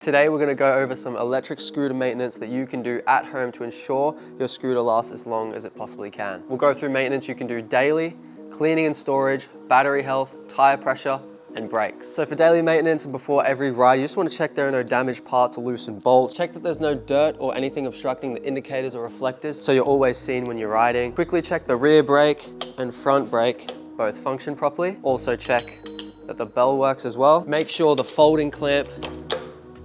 Today we're going to go over some electric scooter maintenance that you can do at home to ensure your scooter lasts as long as it possibly can. We'll go through maintenance you can do daily, cleaning and storage, battery health, tire pressure, and brakes. So for daily maintenance and before every ride, you just want to check there are no damaged parts or loosened bolts. Check that there's no dirt or anything obstructing the indicators or reflectors so you're always seen when you're riding. Quickly check the rear brake and front brake both function properly. Also check that the bell works as well. Make sure the folding clamp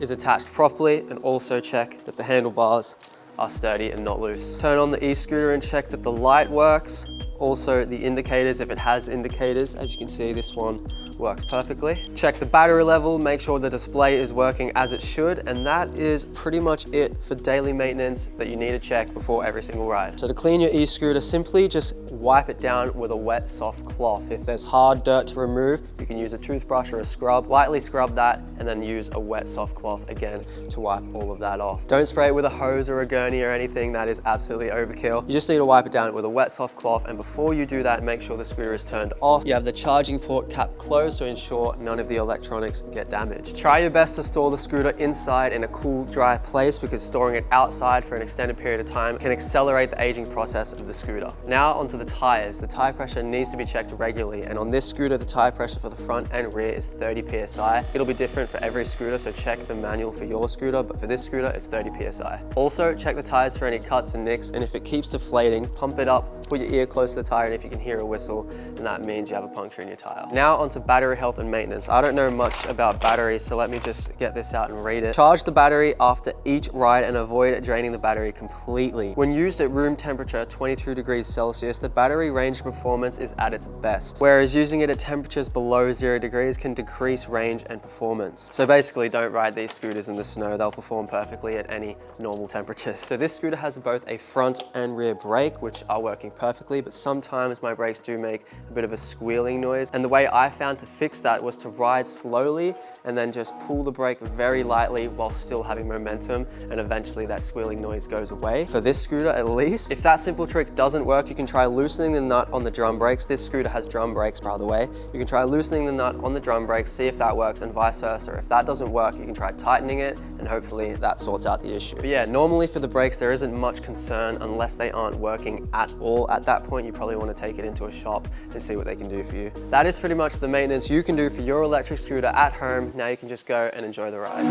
is attached properly, and also check that the handlebars are sturdy and not loose. Turn on the e-scooter and check that the light works. Also the indicators, if it has indicators, as you can see, this one works perfectly. Check the battery level, make sure the display is working as it should, and that is pretty much it for daily maintenance that you need to check before every single ride. So to clean your e-scooter, simply just wipe it down with a wet, soft cloth. If there's hard dirt to remove, you can use a toothbrush or a scrub. Lightly scrub that and then use a wet, soft cloth again to wipe all of that off. Don't spray it with a hose or a gurney or anything. That is absolutely overkill. You just need to wipe it down with a wet, soft cloth, and before you do that, make sure the scooter is turned off. You have the charging port cap closed to ensure none of the electronics get damaged. Try your best to store the scooter inside in a cool, dry place, because storing it outside for an extended period of time can accelerate the aging process of the scooter. Now onto the tires. The tire pressure needs to be checked regularly, and on this scooter, the tire pressure for the front and rear is 30 psi. It'll be different for every scooter, so check the manual for your scooter, but for this scooter, it's 30 psi. Also, check the tires for any cuts and nicks, and if it keeps deflating, pump it up, put your ear close to the tire, and if you can hear a whistle, then that means you have a puncture in your tire. Now onto battery health and maintenance. I don't know much about batteries, so let me just get this out and read it. Charge the battery after each ride and avoid draining the battery completely. When used at room temperature, 22 degrees Celsius, the battery range performance is at its best, whereas using it at temperatures below 0 degrees can decrease range and performance. So basically, don't ride these scooters in the snow. They'll perform perfectly at any normal temperatures. So this scooter has both a front and rear brake, which are working perfectly, but sometimes my brakes do make a bit of a squealing noise. And the way I found to fix that was to ride slowly and then just pull the brake very lightly while still having momentum, and eventually that squealing noise goes away. For this scooter at least. If that simple trick doesn't work, you can try loosening the nut on the drum brakes. This scooter has drum brakes, by the way. You can try loosening the nut on the drum brakes, see if that works, and vice versa. If that doesn't work, you can try tightening it, and hopefully that sorts out the issue. But yeah, normally for the brakes, there isn't much concern unless they aren't working at all. At that point, you probably want to take it into a shop and see what they can do for you. That is pretty much the maintenance you can do for your electric scooter at home. Now you can just go and enjoy the ride.